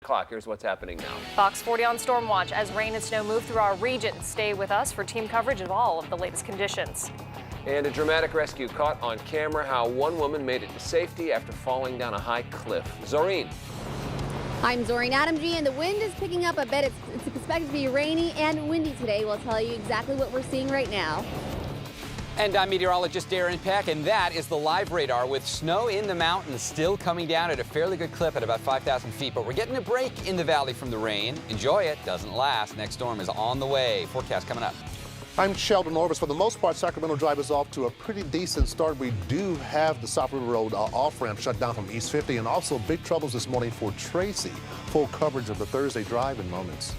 o'clock. Here's what's happening now. Fox 40 on storm watch as rain and snow move through our region. Stay with us for team coverage of all of the latest conditions. And a dramatic rescue caught on camera, how one woman made it to safety after falling down a high cliff. Zoreen. I'm Zoreen Adamji, and the wind is picking up a bit. It's expected to be rainy and windy today. We'll tell you exactly what we're seeing right now. And I'm meteorologist Darren Peck, and that is the live radar with snow in the mountains still coming down at a fairly good clip at about 5,000 feet. But we're getting a break in the valley from the rain. Enjoy it. Doesn't last. Next storm is on the way. Forecast coming up. I'm Sheldon Orvis. For the most part, Sacramento Drive is off to a pretty decent start. We do have the South River Road off-ramp shut down from East 50, and also big troubles this morning for Tracy. Full coverage of the Thursday drive in moments.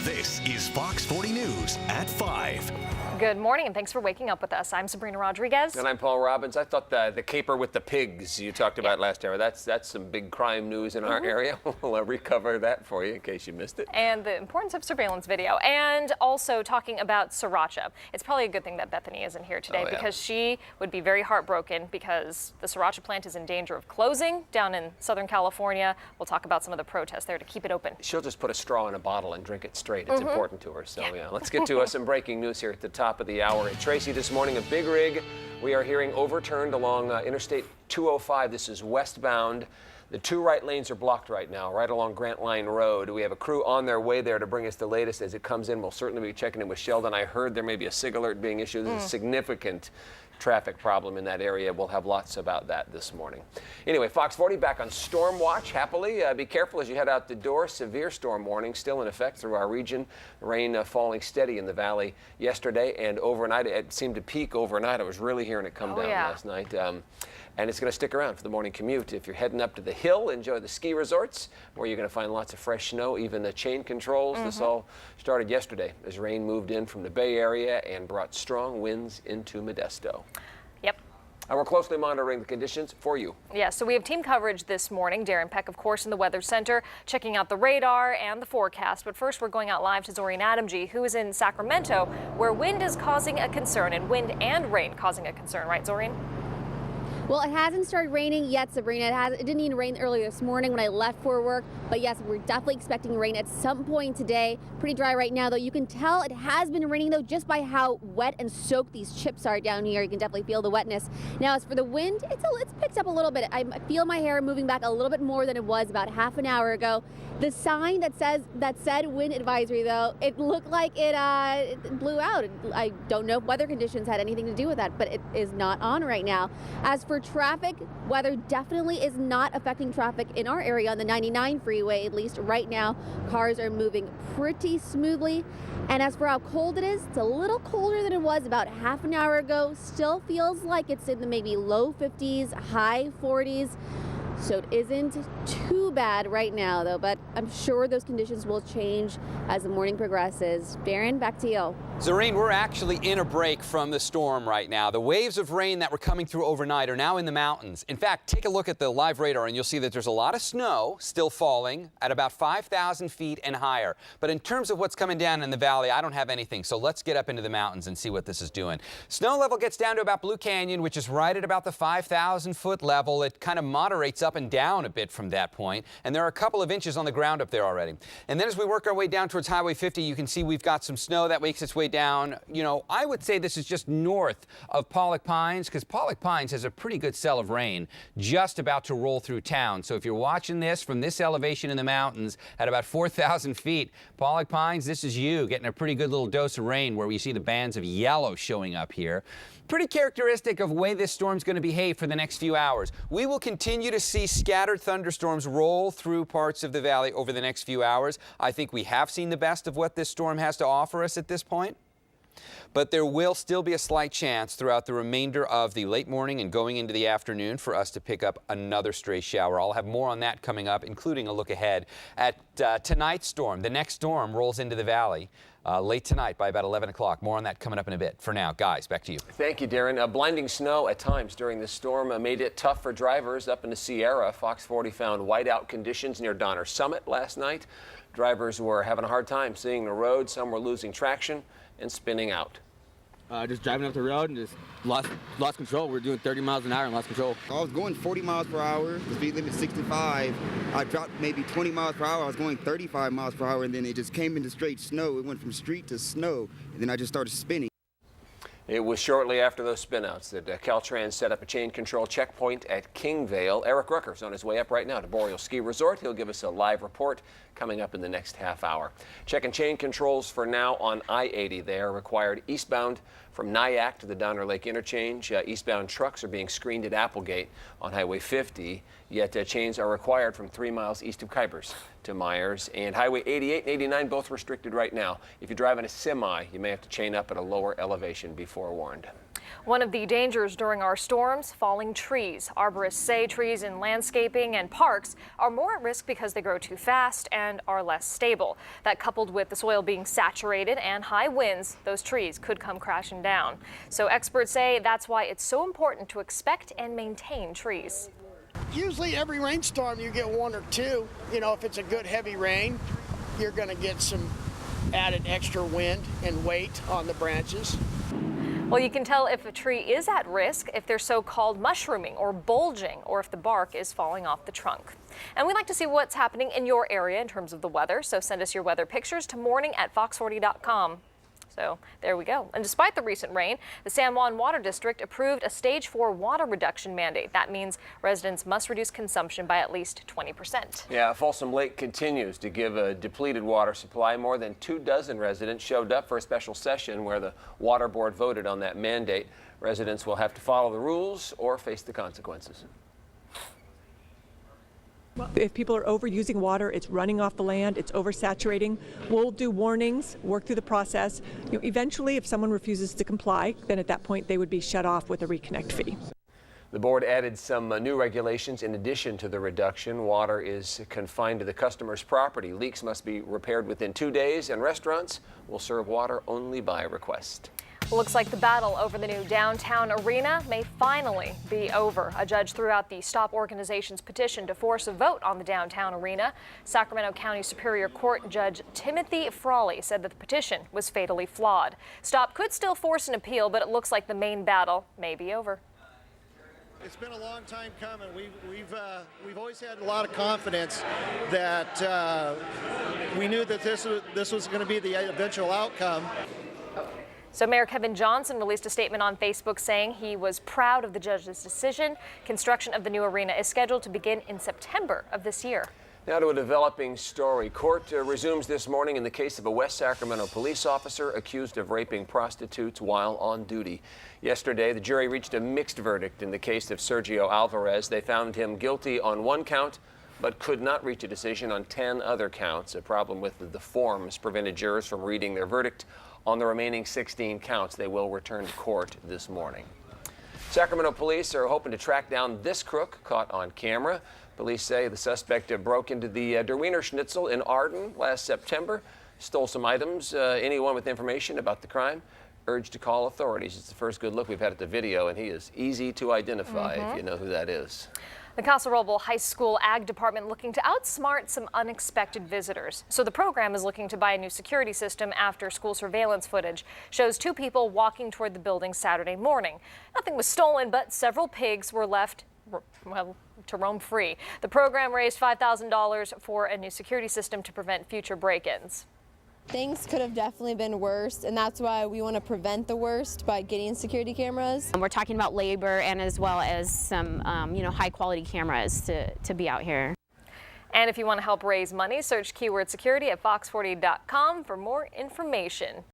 This is Fox 40 News at 5. Good morning, and thanks for waking up with us. I'm Sabrina Rodriguez. And I'm Paul Robbins. I thought the caper with the pigs you talked about last hour, that's some big crime news in our area. We'll recover that for you in case you missed it. And the importance of surveillance video, and also talking about sriracha. It's probably a good thing that Bethany isn't here today because she would be very heartbroken because the sriracha plant is in danger of closing down in Southern California. We'll talk about some of the protests there to keep it open. She'll just put a straw in a bottle and drink it straight. It's important to her. So yeah, let's get to some breaking news here at the top of the hour. At Tracy this morning, a big rig we are hearing overturned along Interstate 205. This is westbound. The two right lanes are blocked right now, right along Grant Line Road. We have a crew on their way there to bring us the latest as it comes in. We'll certainly be checking in with Sheldon. I heard there may be a SIG alert being issued. This is a significant traffic problem in that area. We'll have lots about that this morning. Anyway, Fox 40 back on storm watch. Happily, be careful as you head out the door. Severe storm warning still in effect through our region. Rain falling steady in the valley yesterday and overnight. It seemed to peak overnight. I was really hearing it come down last night. And it's going to stick around for the morning commute. If you're heading up to the hill, enjoy the ski resorts where you're going to find lots of fresh snow, even the chain controls. This all started yesterday as rain moved in from the Bay Area and brought strong winds into Modesto. Yep. And we're closely monitoring the conditions for you. Yeah, so we have team coverage this morning. Darren Peck, of course, in the Weather Center, checking out the radar and the forecast. But first, we're going out live to Zoreen Adamji, who is in Sacramento, where wind is causing a concern, and wind and rain causing a concern. Right, Zoreen? Well, it hasn't started raining yet, Sabrina. It didn't even rain earlier this morning when I left for work. But yes, we're definitely expecting rain at some point today. Pretty dry right now, though. You can tell it has been raining, though, just by how wet and soaked these chips are down here. You can definitely feel the wetness. Now, as for the wind, it's picked up a little bit. I feel my hair moving back a little bit more than it was about half an hour ago. The sign that said wind advisory, though, it looked like it blew out. I don't know if weather conditions had anything to do with that, but it is not on right now. As for traffic, weather definitely is not affecting traffic in our area on the 99 freeway, at least right now. Cars are moving pretty smoothly. And as for how cold it is, it's a little colder than it was about half an hour ago. Still feels like it's in the maybe low 50s, high 40s. So it isn't too bad right now, though, but I'm sure those conditions will change as the morning progresses. Darren, back to you. Zoreen, we're actually in a break from the storm right now. The waves of rain that were coming through overnight are now in the mountains. In fact, take a look at the live radar and you'll see that there's a lot of snow still falling at about 5,000 feet and higher. But in terms of what's coming down in the valley, I don't have anything. So let's get up into the mountains and see what this is doing. Snow level gets down to about Blue Canyon, which is right at about the 5,000 foot level. It kind of moderates up and down a bit from that point. And there are a couple of inches on the ground up there already. And then as we work our way down towards Highway 50, you can see we've got some snow that makes its way down. You know, I would say this is just north of Pollock Pines because Pollock Pines has a pretty good cell of rain just about to roll through town. So if you're watching this from this elevation in the mountains at about 4,000 feet, Pollock Pines, this is you getting a pretty good little dose of rain where we see the bands of yellow showing up here. Pretty characteristic of the way this storm's going to behave for the next few hours. We will continue to see scattered thunderstorms roll through parts of the valley over the next few hours. I think we have seen the best of what this storm has to offer us at this point. But there will still be a slight chance throughout the remainder of the late morning and going into the afternoon for us to pick up another stray shower. I'll have more on that coming up, including a look ahead at tonight's storm. The next storm rolls into the valley late tonight by about 11 o'clock. More on that coming up in a bit. For now, guys, back to you. Thank you, Darren. Blinding snow at times during this storm made it tough for drivers up in the Sierra. Fox 40 found whiteout conditions near Donner Summit last night. Drivers were having a hard time seeing the road. Some were losing traction and spinning out. Just driving up the road and just lost control. We were doing 30 miles an hour and lost control. I was going 40 miles per hour. The speed limit 65. I dropped maybe 20 miles per hour. I was going 35 miles per hour, and then it just came into straight snow. It went from street to snow, and then I just started spinning. It was shortly after those spinouts that Caltrans set up a chain control checkpoint at Kingvale. Eric Rucker's on his way up right now to Boreal Ski Resort. He'll give us a live report coming up in the next half hour. Checking chain controls for now on I-80. They are required eastbound from Nyack to the Donner Lake interchange. Eastbound trucks are being screened at Applegate on Highway 50, yet chains are required from 3 miles east of Kuipers to Myers. And Highway 88 and 89 both restricted right now. If you're driving a semi, you may have to chain up at a lower elevation, be forewarned. One of the dangers during our storms, falling trees. Arborists say trees in landscaping and parks are more at risk because they grow too fast and are less stable. That, coupled with the soil being saturated and high winds, those trees could come crashing down. So experts say that's why it's so important to expect and maintain trees. Usually every rainstorm you get one or two. You know, if it's a good heavy rain, you're going to get some added extra wind and weight on the branches. Well, you can tell if a tree is at risk if they're so-called mushrooming or bulging, or if the bark is falling off the trunk. And we'd like to see what's happening in your area in terms of the weather, so send us your weather pictures to morning@fox40.com. So there we go. And despite the recent rain, the San Juan Water District approved a Stage 4 water reduction mandate. That means residents must reduce consumption by at least 20%. Yeah, Folsom Lake continues to give a depleted water supply. More than 24 residents showed up for a special session where the Water Board voted on that mandate. Residents will have to follow the rules or face the consequences. If people are overusing water, it's running off the land, it's oversaturating, we'll do warnings, work through the process. Eventually, if someone refuses to comply, then at that point they would be shut off with a reconnect fee. The board added some new regulations in addition to the reduction. Water is confined to the customer's property. Leaks must be repaired within 2 days, and restaurants will serve water only by request. Looks like the battle over the new downtown arena may finally be over. A judge threw out the Stop organization's petition to force a vote on the downtown arena. Sacramento County Superior Court Judge Timothy Frawley said that the petition was fatally flawed. Stop could still force an appeal, but it looks like the main battle may be over. It's been a long time coming. We've always had a lot of confidence that we knew that this was going to be the eventual outcome. So Mayor Kevin Johnson released a statement on Facebook saying he was proud of the judge's decision. Construction of the new arena is scheduled to begin in September of this year. Now to a developing story. Court resumes this morning in the case of a West Sacramento police officer accused of raping prostitutes while on duty. Yesterday, the jury reached a mixed verdict in the case of Sergio Alvarez. They found him guilty on 1 count, but could not reach a decision on 10 other counts. A problem with the forms prevented jurors from reading their verdict on the remaining 16 counts. They will return to court this morning. Sacramento police are hoping to track down this crook caught on camera. Police say the suspect broke into the Derwiener Schnitzel in Arden last September, stole some items. Anyone with information about the crime urged to call authorities. It's the first good look we've had at the video, and he is easy to identify if you know who that is. The Casa Roble High School Ag Department looking to outsmart some unexpected visitors. So the program is looking to buy a new security system after school surveillance footage shows 2 people walking toward the building Saturday morning. Nothing was stolen, but several pigs were left, well, to roam free. The program raised $5,000 for a new security system to prevent future break-ins. Things could have definitely been worse, and that's why we want to prevent the worst by getting security cameras. We're talking about labor and as well as some high quality cameras to be out here. And if you want to help raise money, search keyword security at fox40.com for more information.